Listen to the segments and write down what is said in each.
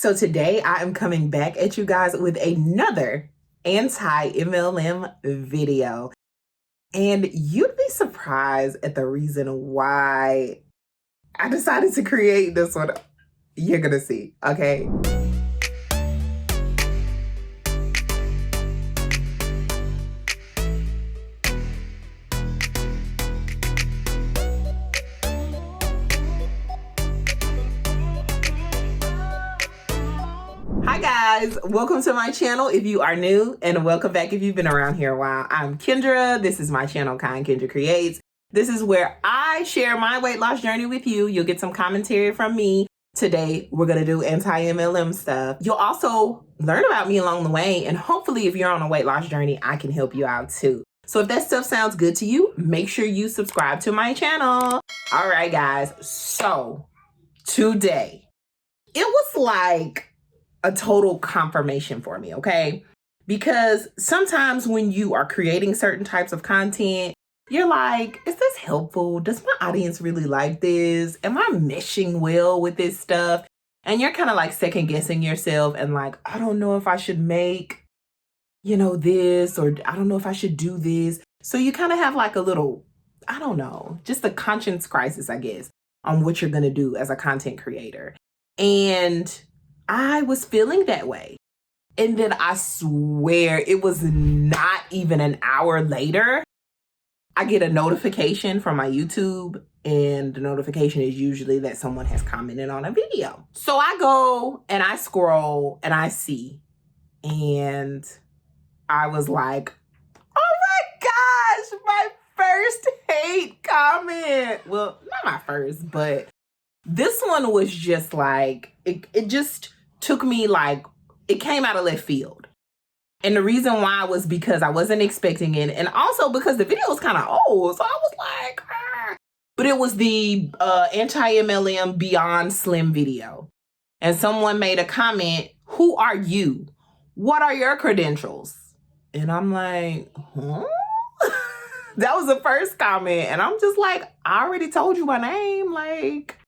So today I am coming back at you guys with another anti-MLM video. And you'd be surprised at the reason why I decided to create this one. You're gonna see, okay? Hi guys, welcome to my channel if you are new, and welcome back if you've been around here a while. I'm Kendra. This is my channel, 𝐒𝐿𝐭 𝐁𝐞𝐬𝐬. This is where I share my weight loss journey with you. You'll get some commentary from me. Today, we're gonna do anti-MLM stuff. You'll also learn about me along the way, and hopefully if you're on a weight loss journey, I can help you out too. So if that stuff sounds good to you, make sure you subscribe to my channel. All right, guys, so today, it was like a total confirmation for me, okay? Because sometimes when you are creating certain types of content, you're like, is this helpful? Does my audience really like this? Am I meshing well with this stuff? And you're kind of like second guessing yourself and like, I don't know if I should make, this, or I don't know if I should do this. So you kind of have like a little, I don't know, just a conscience crisis, I guess, on what you're going to do as a content creator. And I was feeling that way. And then I swear it was not even an hour later, I get a notification from my YouTube, and the notification is usually that someone has commented on a video. So I go and I scroll and I see, and I was like, oh my gosh, my first hate comment. Well, not my first, but this one was just like, it just took me like, it came out of left field. And the reason why was because I wasn't expecting it. And also because the video was kind of old. So I was like, ah. But it was the anti-MLM Beyond Slim video. And someone made a comment, who are you? What are your credentials? And I'm like, huh? That was the first comment. And I'm just like, I already told you my name. Like,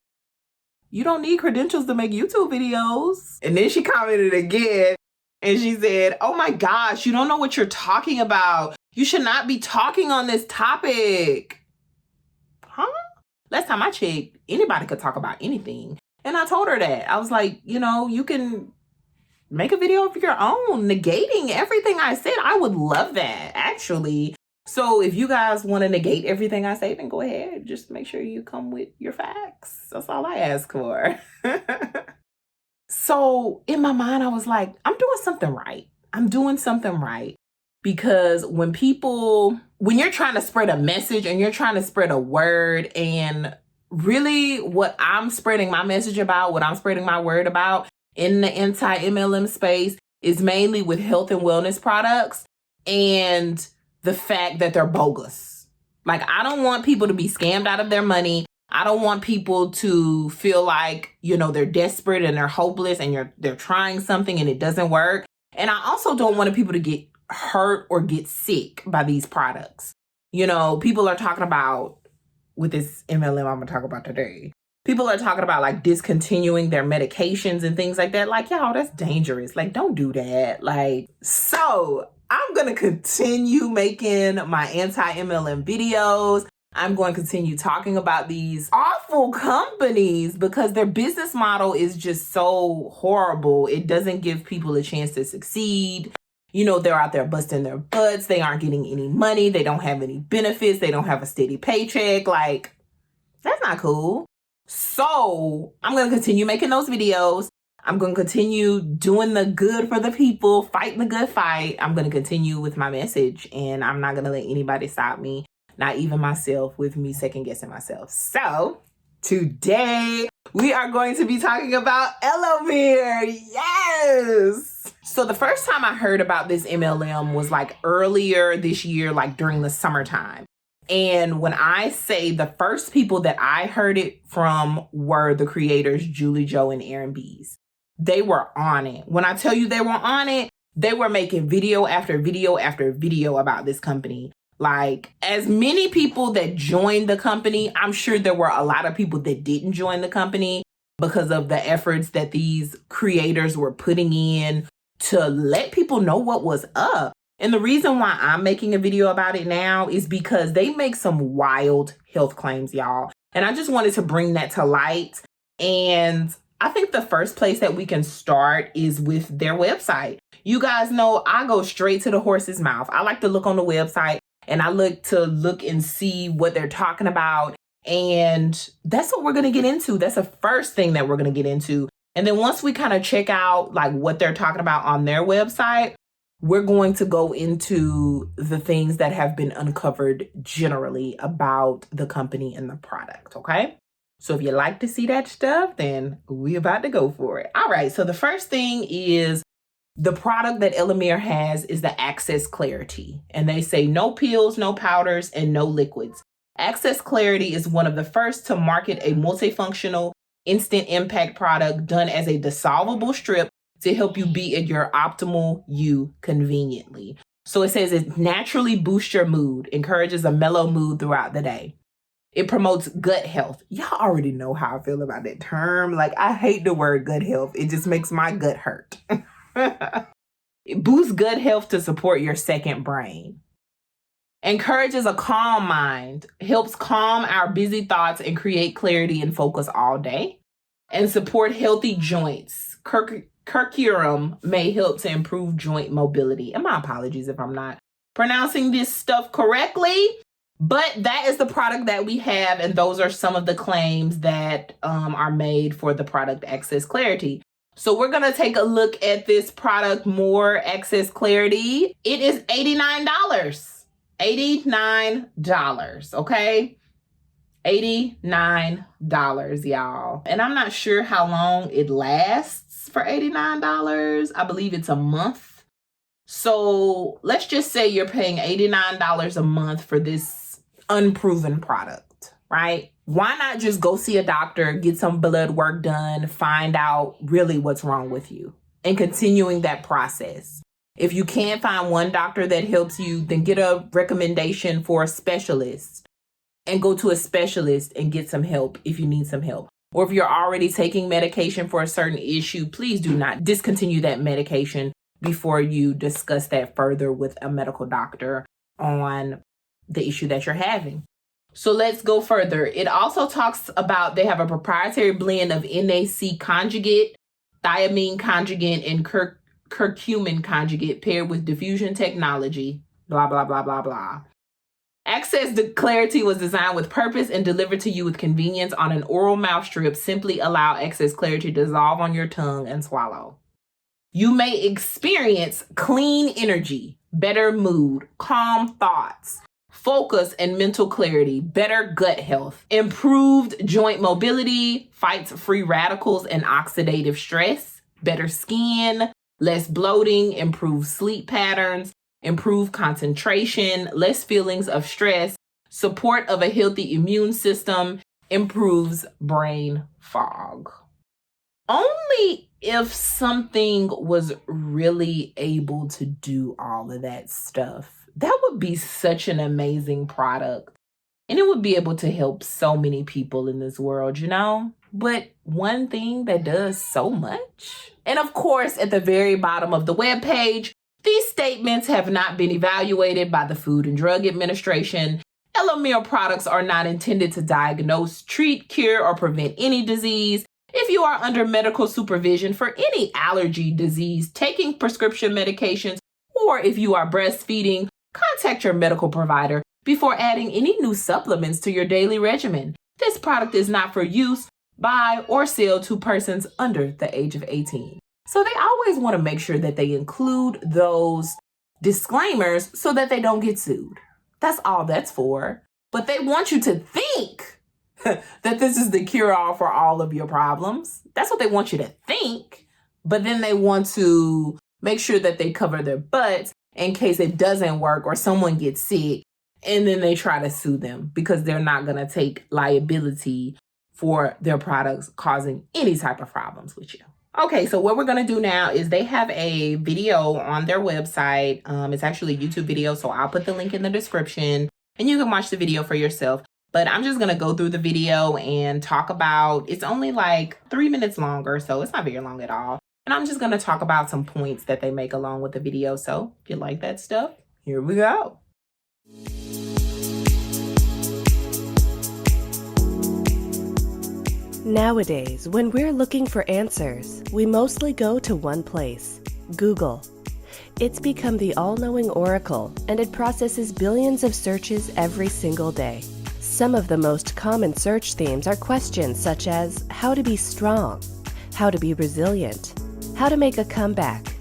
you don't need credentials to make YouTube videos. And then she commented again and she said, oh my gosh, you don't know what you're talking about. You should not be talking on this topic. Huh? Last time I checked, anybody could talk about anything. And I told her that. I was like, you can make a video of your own, negating everything I said. I would love that, actually. So if you guys want to negate everything I say, then go ahead. Just make sure you come with your facts. That's all I ask for. So in my mind, I was like, I'm doing something right. I'm doing something right. Because when you're trying to spread a message and you're trying to spread a word, and really what I'm spreading my message about, what I'm spreading my word about in the anti-MLM space is mainly with health and wellness products and the fact that they're bogus. Like, I don't want people to be scammed out of their money. I don't want people to feel like, they're desperate and they're hopeless and they're trying something and it doesn't work. And I also don't want people to get hurt or get sick by these products. People are talking about, with this MLM I'm gonna talk about today, people are talking about like discontinuing their medications and things like that. Like, y'all, that's dangerous. Like, don't do that. Like, so I'm going to continue making my anti-MLM videos. I'm going to continue talking about these awful companies because their business model is just so horrible. It doesn't give people a chance to succeed. They're out there busting their butts. They aren't getting any money. They don't have any benefits. They don't have a steady paycheck. Like, that's not cool. So I'm going to continue making those videos. I'm going to continue doing the good for the people, fighting the good fight. I'm going to continue with my message, and I'm not going to let anybody stop me, not even myself, with me second guessing myself. So today we are going to be talking about Elomir. Yes. So the first time I heard about this MLM was like earlier this year, like during the summertime. And when I say the first people that I heard it from were the creators, Julie Joe and Aaron Bees. They were on it. When I tell you they were on it, they were making video after video after video about this company. Like, as many people that joined the company, I'm sure there were a lot of people that didn't join the company. because of the efforts that these creators were putting in to let people know what was up. And the reason why I'm making a video about it now is because they make some wild health claims, y'all. And I just wanted to bring that to light. And I think the first place that we can start is with their website. You guys know I go straight to the horse's mouth. I like to look on the website and I look and see what they're talking about. And that's what we're going to get into. That's the first thing that we're going to get into. And then once we kind of check out like what they're talking about on their website, we're going to go into the things that have been uncovered generally about the company and the product, okay? So if you like to see that stuff, then we're about to go for it. All right, so the first thing is the product that Elomir has is the Access Klarity. And they say no pills, no powders, and no liquids. Access Klarity is one of the first to market a multifunctional instant impact product done as a dissolvable strip to help you be at your optimal you conveniently. So it says it naturally boosts your mood, encourages a mellow mood throughout the day. It promotes gut health. Y'all already know how I feel about that term. Like, I hate the word gut health. It just makes my gut hurt. It boosts gut health to support your second brain. Encourages a calm mind, helps calm our busy thoughts and create clarity and focus all day. And support healthy joints. Curcumin may help to improve joint mobility. And my apologies if I'm not pronouncing this stuff correctly, but that is the product that we have. And those are some of the claims that are made for the product Access Klarity. So we're going to take a look at this product more, Access Klarity. It is $89. $89, okay? $89, y'all. And I'm not sure how long it lasts for $89. I believe it's a month. So let's just say you're paying $89 a month for this unproven product, right? Why not just go see a doctor, get some blood work done, find out really what's wrong with you, and continuing that process. If you can't find one doctor that helps you, then get a recommendation for a specialist and go to a specialist and get some help if you need some help. Or if you're already taking medication for a certain issue, please do not discontinue that medication before you discuss that further with a medical doctor on the issue that you're having. So let's go further. It also talks about they have a proprietary blend of NAC conjugate, thiamine conjugate, and curcumin conjugate paired with diffusion technology, blah, blah, blah, blah, blah. Access Klarity was designed with purpose and delivered to you with convenience on an oral mouth strip. Simply allow Access Klarity to dissolve on your tongue and swallow. You may experience clean energy, better mood, calm thoughts, focus and mental clarity, better gut health, improved joint mobility, fights free radicals and oxidative stress, better skin, less bloating, improved sleep patterns, improved concentration, less feelings of stress, support of a healthy immune system, improves brain fog. Only if something was really able to do all of that stuff, that would be such an amazing product. And it would be able to help so many people in this world, you know? But one thing that does so much. And of course, at the very bottom of the webpage, these statements have not been evaluated by the Food and Drug Administration. Elomir products are not intended to diagnose, treat, cure, or prevent any disease. If you are under medical supervision for any allergy disease, taking prescription medications, or if you are breastfeeding, contact your medical provider before adding any new supplements to your daily regimen. This product is not for use by or sell to persons under the age of 18. So they always want to make sure that they include those disclaimers so that they don't get sued. That's all that's for. But they want you to think that this is the cure-all for all of your problems. That's what they want you to think. But then they want to make sure that they cover their butts in case it doesn't work or someone gets sick. And then they try to sue them because they're not going to take liability for their products causing any type of problems with you. Okay, so what we're going to do now is they have a video on their website. It's actually a YouTube video, so I'll put the link in the description and you can watch the video for yourself. But I'm just going to go through the video and talk about, it's only like 3 minutes longer, so it's not very long at all. And I'm just going to talk about some points that they make along with the video. So if you like that stuff, here we go. Nowadays, when we're looking for answers, we mostly go to one place, Google. It's become the all-knowing oracle, and it processes billions of searches every single day. Some of the most common search themes are questions such as how to be strong, how to be resilient, how to make a comeback,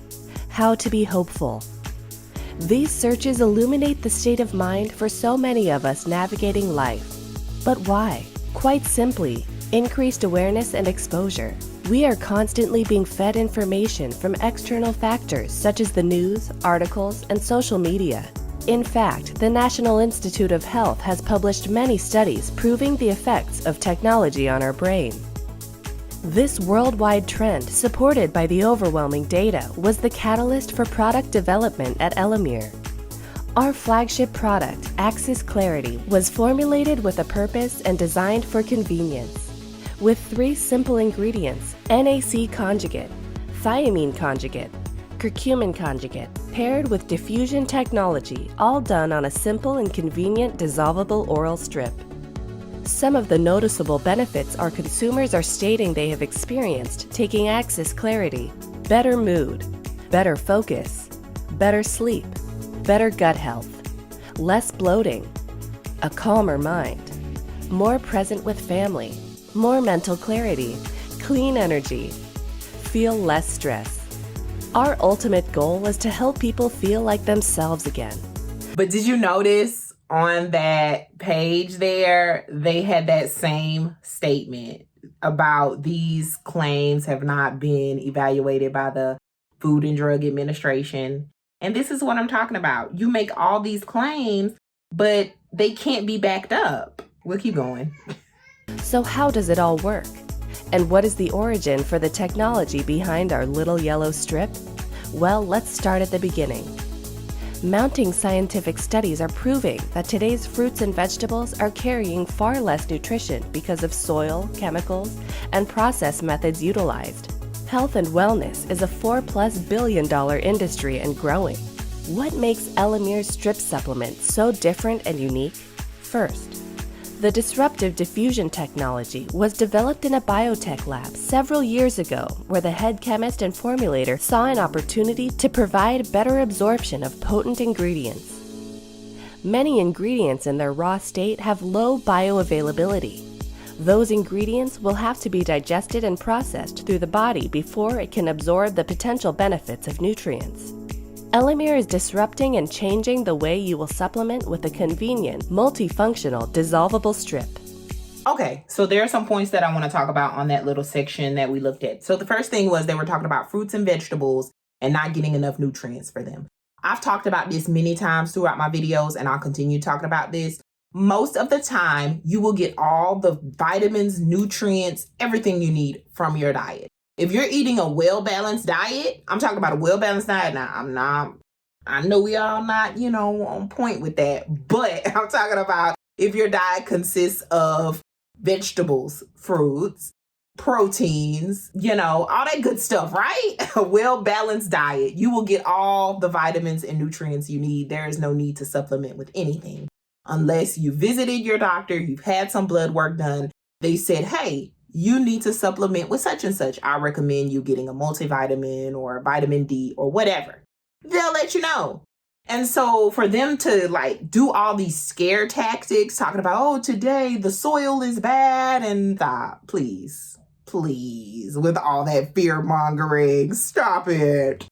how to be hopeful. These searches illuminate the state of mind for so many of us navigating life. But why? Quite simply, increased awareness and exposure. We are constantly being fed information from external factors such as the news, articles, and social media. In fact, the National Institute of Health has published many studies proving the effects of technology on our brain. This worldwide trend, supported by the overwhelming data, was the catalyst for product development at Elomir. Our flagship product, 𝐒𝐿𝐴, was formulated with a purpose and designed for convenience. With 3 simple ingredients, NAC conjugate, thiamine conjugate, curcumin conjugate, paired with diffusion technology, all done on a simple and convenient dissolvable oral strip. Some of the noticeable benefits our consumers are stating they have experienced taking 𝐒𝐿𝐴: better mood, better focus, better sleep, better gut health, less bloating, a calmer mind, more present with family, more mental clarity, clean energy, feel less stress. Our ultimate goal was to help people feel like themselves again. But did you notice on that page there, they had that same statement about these claims have not been evaluated by the Food and Drug Administration. And this is what I'm talking about. You make all these claims, but they can't be backed up. We'll keep going. So how does it all work? And what is the origin for the technology behind our little yellow strip? Well, let's start at the beginning. Mounting scientific studies are proving that today's fruits and vegetables are carrying far less nutrition because of soil, chemicals, and process methods utilized. Health and wellness is a $4+ billion industry and growing. What makes Elomir's strip supplement so different and unique? First, the disruptive diffusion technology was developed in a biotech lab several years ago, where the head chemist and formulator saw an opportunity to provide better absorption of potent ingredients. Many ingredients in their raw state have low bioavailability. Those ingredients will have to be digested and processed through the body before it can absorb the potential benefits of nutrients. Elomir is disrupting and changing the way you will supplement with a convenient, multifunctional, dissolvable strip. Okay, so there are some points that I want to talk about on that little section that we looked at. So the first thing was they were talking about fruits and vegetables and not getting enough nutrients for them. I've talked about this many times throughout my videos, and I'll continue talking about this. Most of the time, you will get all the vitamins, nutrients, everything you need from your diet. If you're eating a well-balanced diet, I'm talking about a well-balanced diet now. I know we all not, on point with that, but I'm talking about if your diet consists of vegetables, fruits, proteins, all that good stuff, right? A well-balanced diet, you will get all the vitamins and nutrients you need. There is no need to supplement with anything unless you visited your doctor, you've had some blood work done. They said, hey, you need to supplement with such and such. I recommend you getting a multivitamin or vitamin D or whatever. They'll let you know. And so for them to do all these scare tactics, talking about, oh, today the soil is bad, and stop, please, with all that fear mongering, stop it.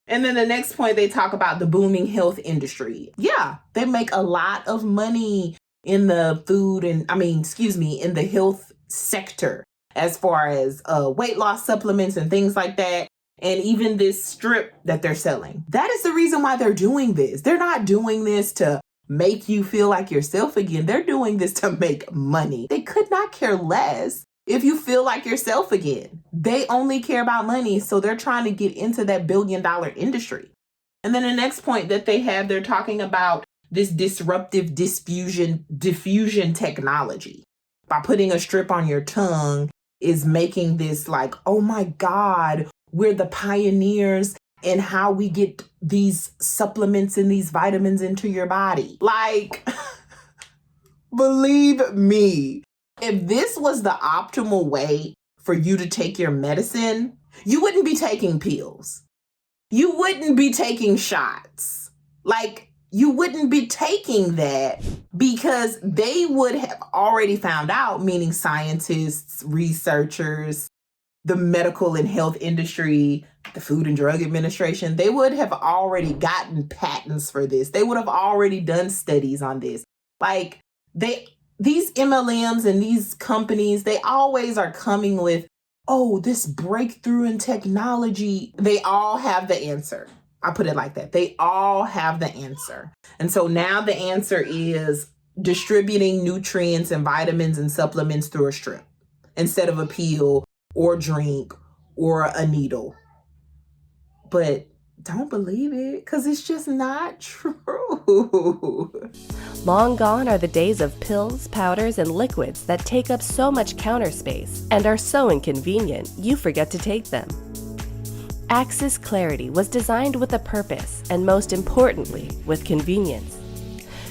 And then the next point, they talk about the booming health industry. Yeah, they make a lot of money in the in the health sector, as far as weight loss supplements and things like that. And even this strip that they're selling. That is the reason why they're doing this. They're not doing this to make you feel like yourself again. They're doing this to make money. They could not care less if you feel like yourself again. They only care about money. So they're trying to get into that $1 billion industry. And then the next point that they have, they're talking about this disruptive diffusion technology. By putting a strip on your tongue is making this like, oh my God, we're the pioneers in how we get these supplements and these vitamins into your body. Like, believe me, if this was the optimal way for you to take your medicine, you wouldn't be taking pills. You wouldn't be taking shots. Like, you wouldn't be taking that because they would have already found out, meaning scientists, researchers, the medical and health industry, the Food and Drug Administration, they would have already gotten patents for this. They would have already done studies on this. Like, these MLMs and these companies, they always are coming with, oh, this breakthrough in technology. They all have the answer. I put it like that. They all have the answer. And so now the answer is distributing nutrients and vitamins and supplements through a strip instead of a pill or drink or a needle. But don't believe it, because it's just not true. Long gone are the days of pills, powders, and liquids that take up so much counter space and are so inconvenient you forget to take them. Access Klarity was designed with a purpose and, most importantly, with convenience.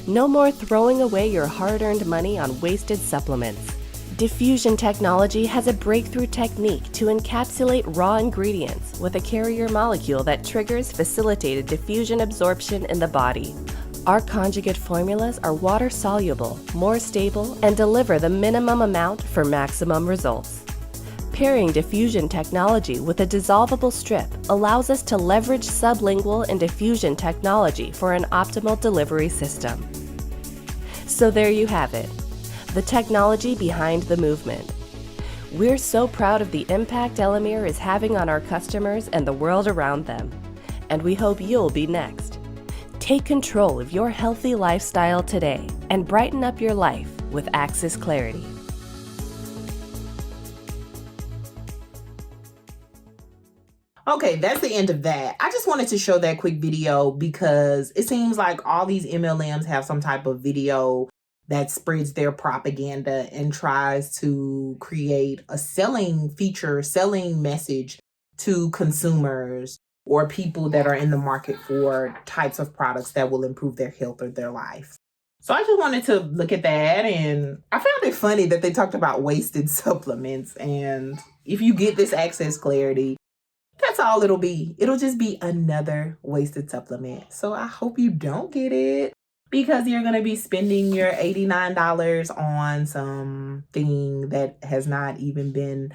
No more throwing away your hard-earned money on wasted supplements. Diffusion technology has a breakthrough technique to encapsulate raw ingredients with a carrier molecule that triggers facilitated diffusion absorption in the body. Our conjugate formulas are water-soluble, more stable, and deliver the minimum amount for maximum results. Pairing diffusion technology with a dissolvable strip allows us to leverage sublingual and diffusion technology for an optimal delivery system. So there you have it, the technology behind the movement. We're so proud of the impact Elomir is having on our customers and the world around them, and we hope you'll be next. Take control of your healthy lifestyle today and brighten up your life with Access Klarity. Okay, that's the end of that. I just wanted to show that quick video because it seems like all these MLMs have some type of video that spreads their propaganda and tries to create a selling feature, selling message to consumers or people that are in the market for types of products that will improve their health or their life. So I just wanted to look at that, and I found it funny that they talked about wasted supplements. And if you get this Access Klarity, that's all it'll be. It'll just be another wasted supplement. So I hope you don't get it, because you're going to be spending your $89 on something that has not even been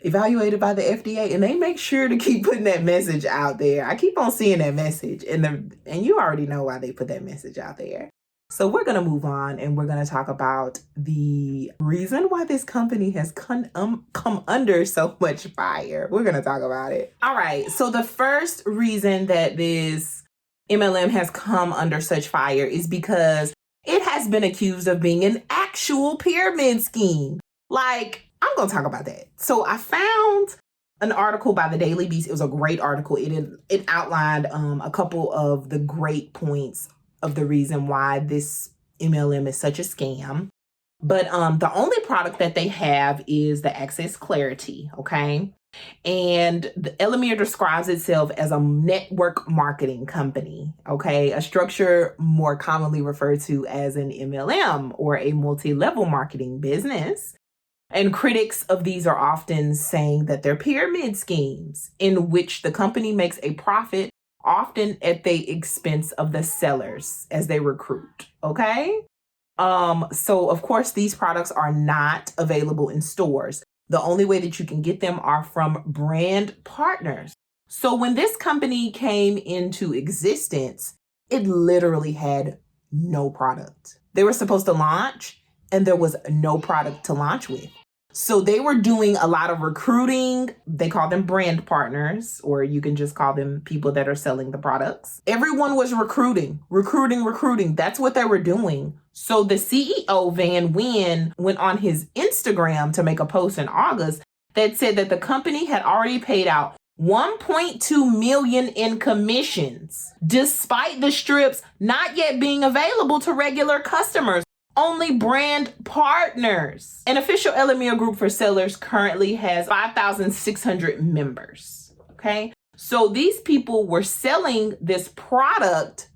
evaluated by the FDA. And they make sure to keep putting that message out there. I keep on seeing that message, and you already know why they put that message out there. So we're going to move on, and we're going to talk about the reason why this company has come under so much fire. We're going to talk about it. All right. So the first reason that this MLM has come under such fire is because it has been accused of being an actual pyramid scheme. Like, I'm going to talk about that. So I found an article by the Daily Beast. It was a great article. It outlined a couple of the great points of the reason why this MLM is such a scam. But the only product that they have is the Access Klarity, okay? And the Elomir describes itself as a network marketing company, okay? A structure more commonly referred to as an MLM, or a multi-level marketing business. And critics of these are often saying that they're pyramid schemes in which the company makes a profit, often at the expense of the sellers as they recruit, okay? So of course, these products are not available in stores. The only way that you can get them are from brand partners. So when this company came into existence, it literally had no product. They were supposed to launch, and there was no product to launch with. So they were doing a lot of recruiting. They call them brand partners, or you can just call them people that are selling the products. Everyone was recruiting. That's what they were doing. So the CEO, Van Wyn, went on his Instagram to make a post in August that said that the company had already paid out $1.2 million in commissions, despite the strips not yet being available to regular customers, only brand partners. An official Elomir group for sellers currently has 5,600 members, okay? So these people were selling this product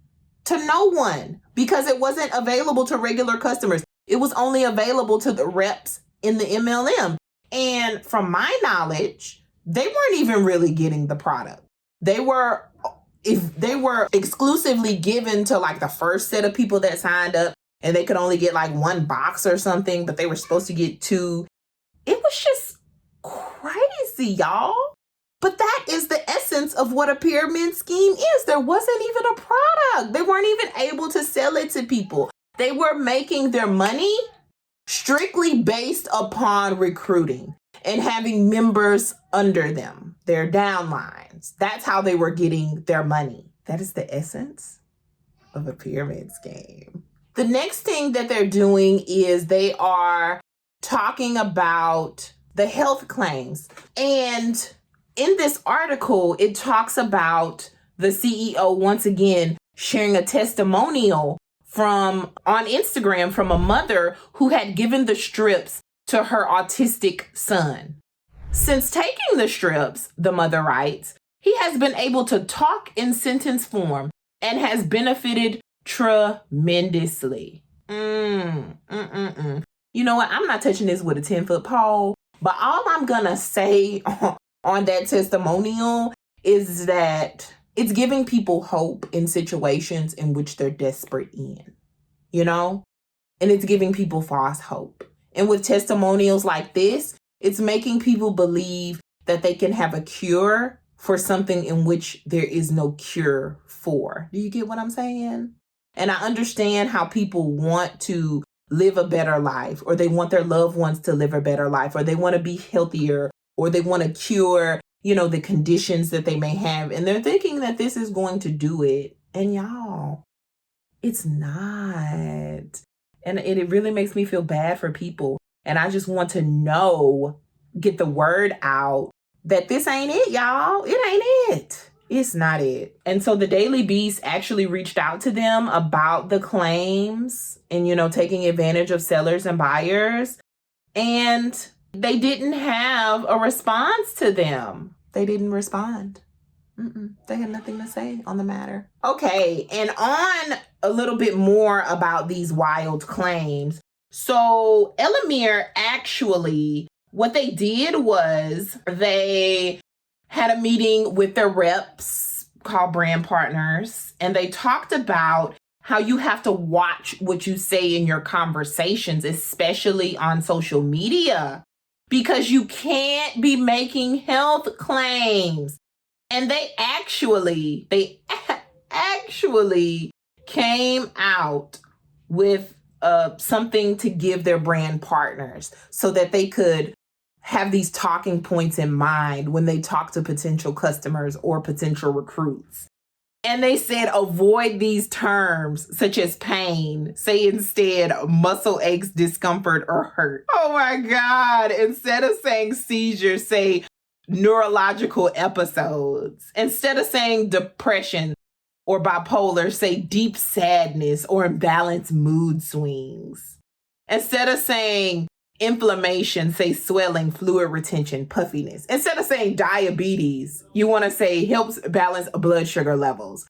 to no one because it wasn't available to regular customers. It was only available to the reps in the MLM. And from my knowledge, they weren't even really getting the product. They were exclusively given to like the first set of people that signed up, and they could only get like one box or something, but they were supposed to get 2. It was just crazy, y'all. But that is the essence of what a pyramid scheme is. There wasn't even a product. They weren't even able to sell it to people. They were making their money strictly based upon recruiting and having members under them, their downlines. That's how they were getting their money. That is the essence of a pyramid scheme. The next thing that they're doing is they are talking about the health claims. And in this article, it talks about the CEO once again sharing a testimonial on Instagram from a mother who had given the strips to her autistic son. Since taking the strips, the mother writes, he has been able to talk in sentence form and has benefited tremendously. You know what? I'm not touching this with a 10-foot pole, but all I'm gonna say on that testimonial is that it's giving people hope in situations in which they're desperate in, you know? And it's giving people false hope. And with testimonials like this, it's making people believe that they can have a cure for something in which there is no cure for. Do you get what I'm saying? And I understand how people want to live a better life, or they want their loved ones to live a better life, or they want to be healthier, or they want to cure, the conditions that they may have. And they're thinking that this is going to do it. And y'all, it's not. And it really makes me feel bad for people. And I just want to get the word out that this ain't it, y'all. It ain't it. It's not it. And so the Daily Beast actually reached out to them about the claims and, taking advantage of sellers and buyers. And they didn't have a response to them. They didn't respond. They had nothing to say on the matter. Okay, and on a little bit more about these wild claims. So Elomir actually, what they did was they had a meeting with their reps called brand partners, and they talked about how you have to watch what you say in your conversations, especially on social media, because you can't be making health claims. And they actually came out with something to give their brand partners so that they could have these talking points in mind when they talk to potential customers or potential recruits. And they said, avoid these terms such as pain. Say instead, muscle aches, discomfort, or hurt. Oh my God. Instead of saying seizure, say neurological episodes. Instead of saying depression or bipolar, say deep sadness or imbalanced mood swings. Instead of saying inflammation, say swelling, fluid retention, puffiness. Instead of saying diabetes, you want to say helps balance blood sugar levels.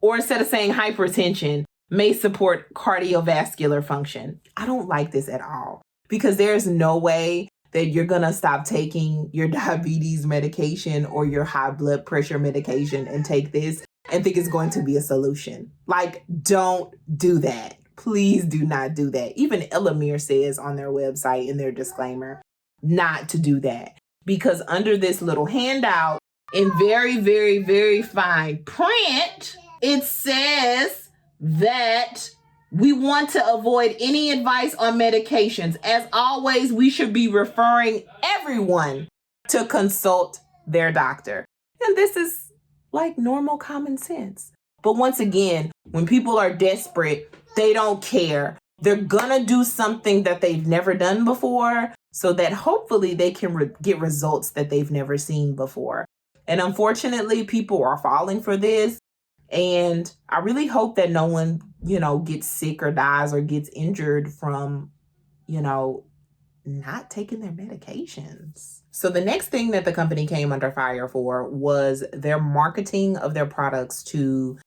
Or instead of saying hypertension, may support cardiovascular function. I don't like this at all, because there's no way that you're going to stop taking your diabetes medication or your high blood pressure medication and take this and think it's going to be a solution. Like, don't do that. Please do not do that. Even Elomir says on their website in their disclaimer not to do that, because under this little handout in very, very, very fine print, it says that we want to avoid any advice on medications. As always, we should be referring everyone to consult their doctor. And this is like normal common sense. But once again, when people are desperate, they don't care. They're gonna do something that they've never done before so that hopefully they can get results that they've never seen before. And unfortunately, people are falling for this. And I really hope that no one, gets sick or dies or gets injured from, not taking their medications. So the next thing that the company came under fire for was their marketing of their products to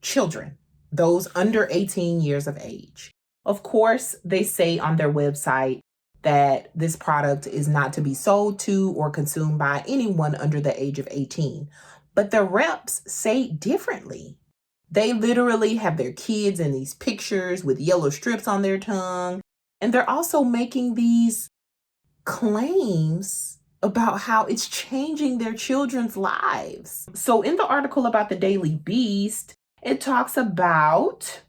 children, those under 18 years of age. Of course, they say on their website that this product is not to be sold to or consumed by anyone under the age of 18. But the reps say differently. They literally have their kids in these pictures with yellow strips on their tongue. And they're also making these claims about how it's changing their children's lives. So in the article about the Daily Beast, it talks about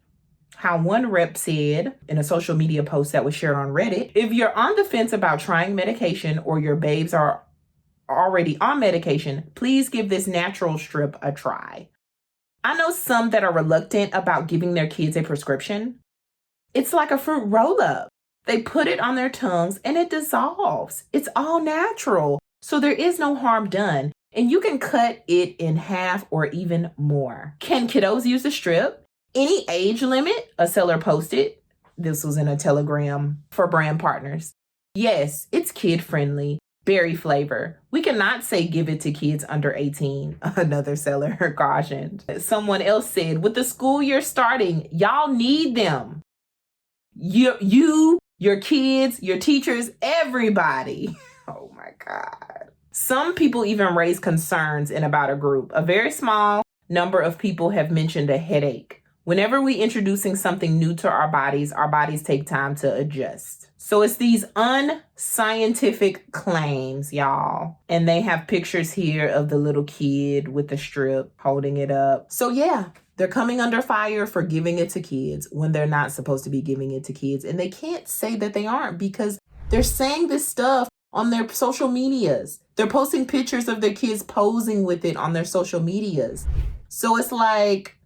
how one rep said in a social media post that was shared on Reddit, if you're on the fence about trying medication or your babes are already on medication, please give this natural strip a try. I know some that are reluctant about giving their kids a prescription. It's like a fruit roll-up. They put it on their tongues and it dissolves. It's all natural. So there is no harm done. And you can cut it in half or even more. Can kiddos use the strip? Any age limit? A seller posted. This was in a telegram for brand partners. Yes, it's kid friendly. Berry flavor. We cannot say give it to kids under 18, another seller cautioned. Someone else said, with the school year starting, y'all need them. You, your kids, your teachers, everybody. Oh my God. Some people even raise concerns in about a group. A very small number of people have mentioned a headache. Whenever we introducing something new to our bodies take time to adjust. So it's these unscientific claims, y'all. And they have pictures here of the little kid with the strip holding it up. So yeah, they're coming under fire for giving it to kids when they're not supposed to be giving it to kids. And they can't say that they aren't because they're saying this stuff on their social medias. They're posting pictures of their kids posing with it on their social medias. So it's like,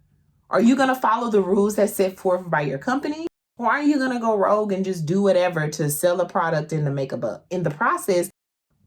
are you going to follow the rules that's set forth by your company? Or are you going to go rogue and just do whatever to sell a product and to make a buck? In the process,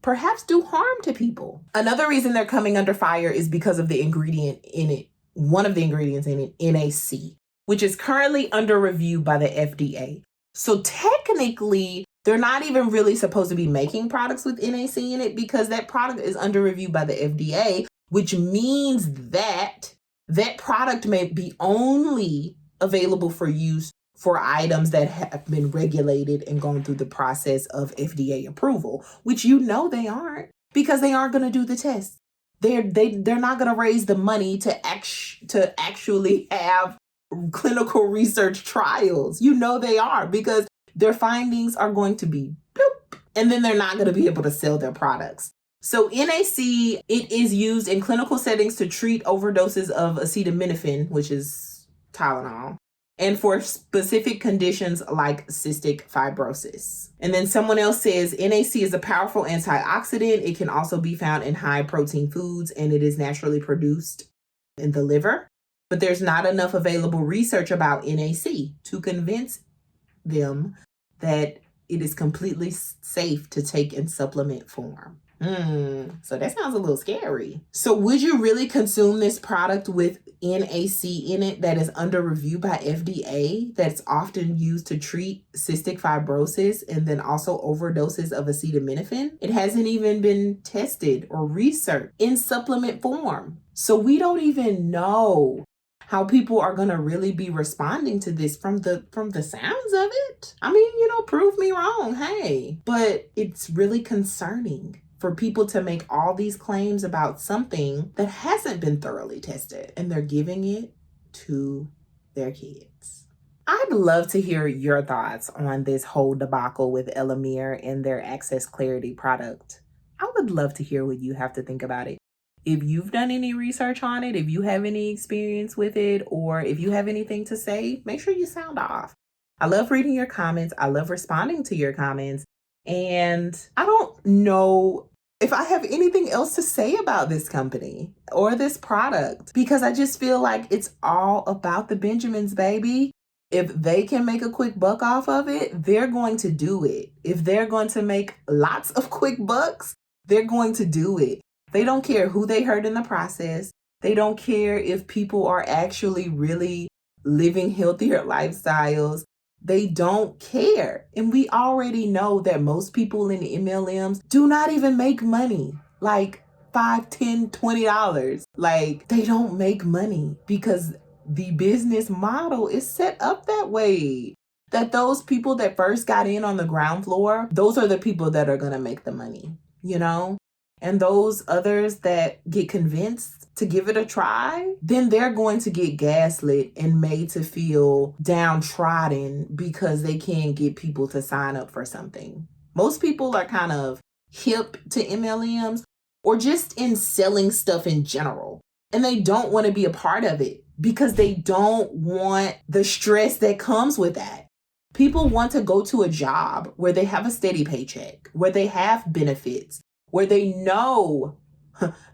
perhaps do harm to people. Another reason they're coming under fire is because of the ingredient in it. One of the ingredients in it, NAC, which is currently under review by the FDA. So technically, they're not even really supposed to be making products with NAC in it because that product is under review by the FDA, which means that that product may be only available for use for items that have been regulated and gone through the process of FDA approval, which they aren't because they aren't going to do the test. They're not going to raise the money to actually have clinical research trials. They are because their findings are going to be bloop, and then they're not going to be able to sell their products. So NAC, it is used in clinical settings to treat overdoses of acetaminophen, which is Tylenol, and for specific conditions like cystic fibrosis. And then someone else says NAC is a powerful antioxidant. It can also be found in high protein foods, and it is naturally produced in the liver. But there's not enough available research about NAC to convince them that it is completely safe to take in supplement form. So that sounds a little scary. So would you really consume this product with NAC in it that is under review by FDA, that's often used to treat cystic fibrosis and then also overdoses of acetaminophen? It hasn't even been tested or researched in supplement form. So we don't even know how people are going to really be responding to this from the sounds of it. I mean, prove me wrong, hey. But it's really concerning for people to make all these claims about something that hasn't been thoroughly tested, and they're giving it to their kids. I'd love to hear your thoughts on this whole debacle with Elomir and their Access Klarity product. I would love to hear what you have to think about it. If you've done any research on it, if you have any experience with it, or if you have anything to say, make sure you sound off. I love reading your comments. I love responding to your comments. And I don't know if I have anything else to say about this company or this product, because I just feel like it's all about the Benjamins, baby. If they can make a quick buck off of it, they're going to do it. If they're going to make lots of quick bucks, they're going to do it. They don't care who they hurt in the process. They don't care if people are actually really living healthier lifestyles. They don't care. And we already know that most people in the MLMs do not even make money. Like $5, $10, $20. Like, they don't make money because the business model is set up that way. That those people that first got in on the ground floor, those are the people that are going to make the money, you know? And those others that get convinced to give it a try, then they're going to get gaslit and made to feel downtrodden because they can't get people to sign up for something. Most people are kind of hip to MLMs or just in selling stuff in general. And they don't want to be a part of it because they don't want the stress that comes with that. People want to go to a job where they have a steady paycheck, where they have benefits, where they know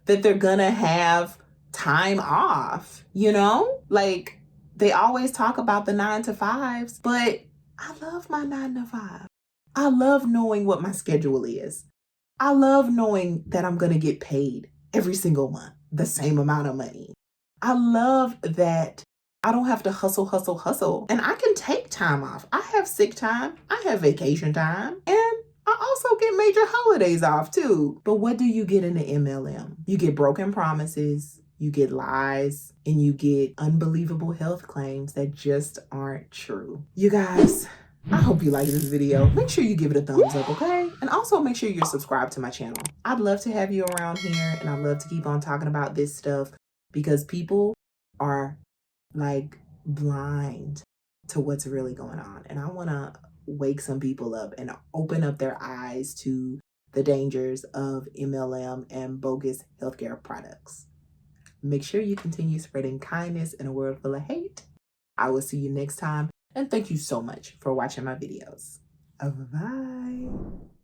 that they're gonna have time off, you know? Like, they always talk about the 9 to 5s, but I love my 9 to 5. I love knowing what my schedule is. I love knowing that I'm gonna get paid every single month, the same amount of money. I love that I don't have to hustle. And I can take time off. I have sick time. I have vacation time. And I also get major holidays off too. But what do you get in the MLM? You get broken promises, you get lies, and you get unbelievable health claims that just aren't true. You guys, I hope you like this video. Make sure you give it a thumbs up, okay? And also make sure you're subscribed to my channel. I'd love to have you around here, and I'd love to keep on talking about this stuff because people are like blind to what's really going on. And I want to wake some people up and open up their eyes to the dangers of MLM and bogus healthcare products. Make sure you continue spreading kindness in a world full of hate. I will see you next time. And thank you so much for watching my videos. Bye-bye.